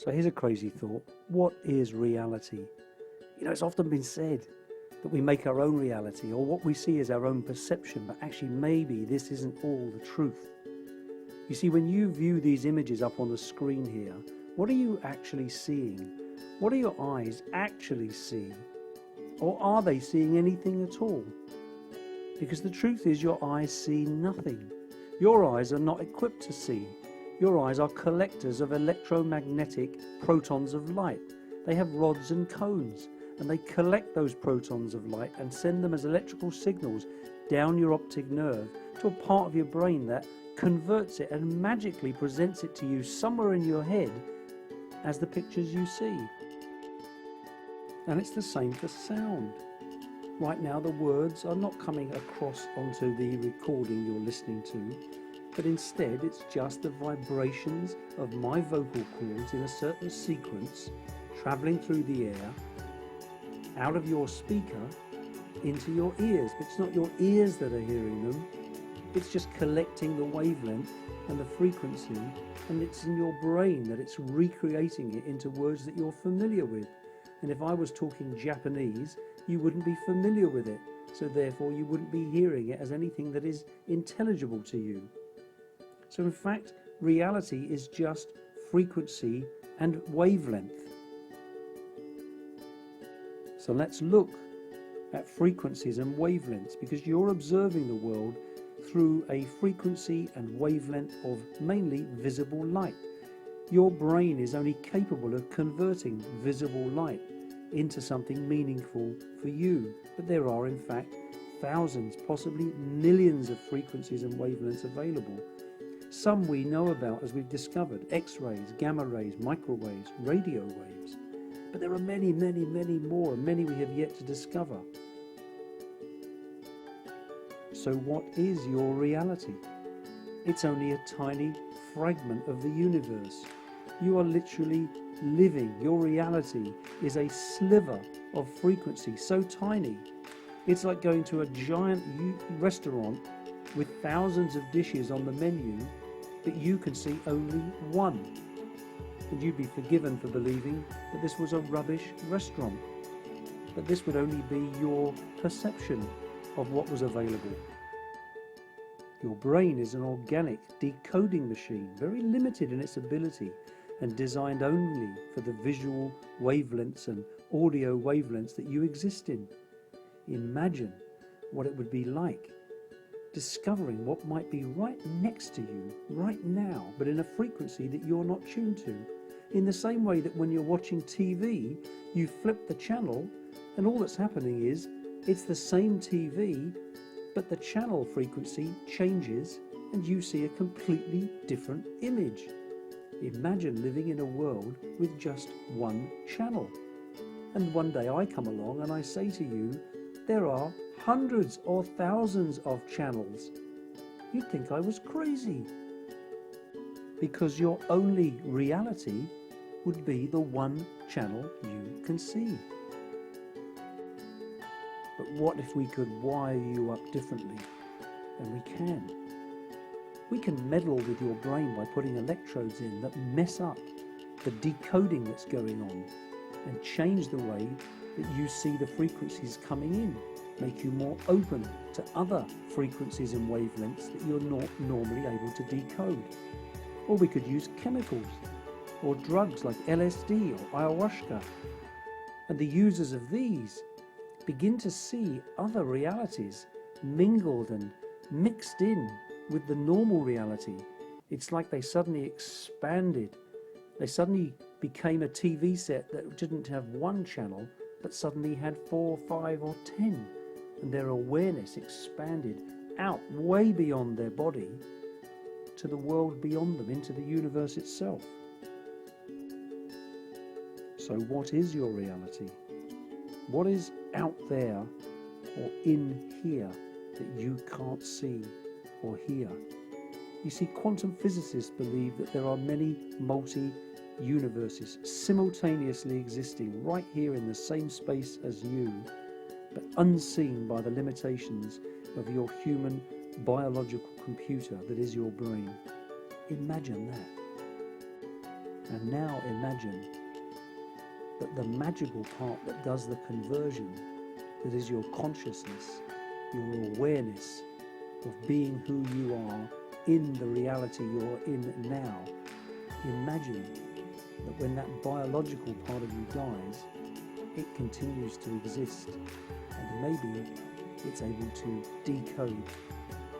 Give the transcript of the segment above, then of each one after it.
So here's a crazy thought. What is reality? You know, it's often been said that we make our own reality, or what we see is our own perception, but actually maybe this isn't all the truth. You see, when you view these images up on the screen here, what are you actually seeing? What do your eyes actually see? Or are they seeing anything at all? Because the truth is your eyes see nothing. Your eyes are not equipped to see. Your eyes are collectors of electromagnetic protons of light. They have rods and cones, and they collect those protons of light and send them as electrical signals down your optic nerve to a part of your brain that converts it and magically presents it to you somewhere in your head as the pictures you see. And it's the same for sound. Right now the words are not coming across onto the recording you're listening to, but instead it's just the vibrations of my vocal cords in a certain sequence travelling through the air out of your speaker into your ears. It's not your ears that are hearing them, it's just collecting the wavelength and the frequency, and it's in your brain that it's recreating it into words that you're familiar with. And if I was talking Japanese, you wouldn't be familiar with it, so therefore you wouldn't be hearing it as anything that is intelligible to you. So in fact, reality is just frequency and wavelength. So let's look at frequencies and wavelengths, because you're observing the world through a frequency and wavelength of mainly visible light. Your brain is only capable of converting visible light into something meaningful for you, but there are in fact thousands, possibly millions of frequencies and wavelengths available. Some we know about, as we've discovered: X-rays, gamma rays, microwaves, radio waves. But there are many, many, many more, and many we have yet to discover. So what is your reality? It's only a tiny fragment of the universe. You are literally living. Your reality is a sliver of frequency so tiny. It's like going to a giant restaurant with thousands of dishes on the menu, but you can see only one. And you'd be forgiven for believing that this was a rubbish restaurant. But this would only be your perception of what was available. Your brain is an organic decoding machine, very limited in its ability and designed only for the visual wavelengths and audio wavelengths that you exist in. Imagine what it would be like discovering what might be right next to you right now, but in a frequency that you're not tuned to. In the same way that when you're watching TV, you flip the channel and all that's happening is it's the same TV, but the channel frequency changes and you see a completely different image. Imagine living in a world with just one channel. And one day I come along and I say to you, there are hundreds or thousands of channels. You'd think I was crazy. Because your only reality would be the one channel you can see. But what if we could wire you up differently? And we can. We can meddle with your brain by putting electrodes in that mess up the decoding that's going on and change the way that you see the frequencies coming in, make you more open to other frequencies and wavelengths that you're not normally able to decode. Or we could use chemicals or drugs like LSD or ayahuasca, and the users of these begin to see other realities mingled and mixed in with the normal reality. It's like they suddenly expanded. They suddenly became a TV set that didn't have one channel, but suddenly had 4, 5 or 10. And their awareness expanded out way beyond their body to the world beyond them, into the universe itself. So what is your reality? What is out there or in here that you can't see or hear? You see, quantum physicists believe that there are many multi-universes simultaneously existing right here in the same space as you, but unseen by the limitations of your human biological computer that is your brain. Imagine that. And now imagine that the magical part that does the conversion, that is your consciousness, your awareness of being who you are in the reality you're in now. Imagine that when that biological part of you dies, it continues to exist, and maybe it's able to decode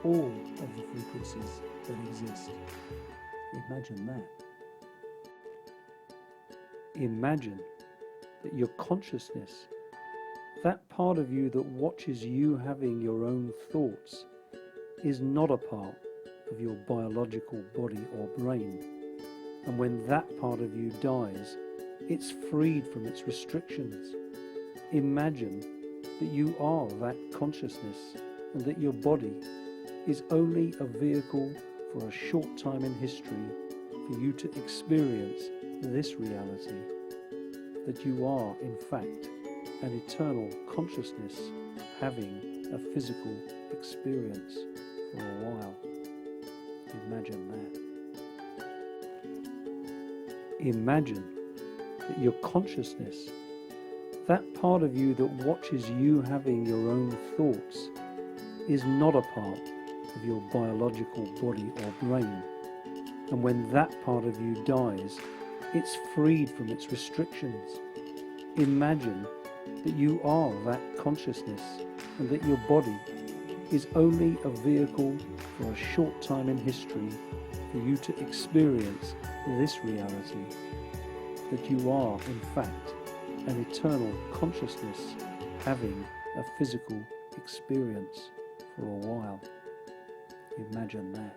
all of the frequencies that exist. Imagine that. Imagine that your consciousness, that part of you that watches you having your own thoughts, is not a part of your biological body or brain. And when that part of you dies, it's freed from its restrictions. Imagine that you are that consciousness and that your body is only a vehicle for a short time in history for you to experience this reality, that you are in fact an eternal consciousness having a physical experience for a while. Imagine that. Imagine that your consciousness, that part of you that watches you having your own thoughts, is not a part of your biological body or brain. And when that part of you dies, it's freed from its restrictions. Imagine that you are that consciousness and that your body is only a vehicle for a short time in history for you to experience this reality, that you are in fact an eternal consciousness having a physical experience for a while. Imagine that.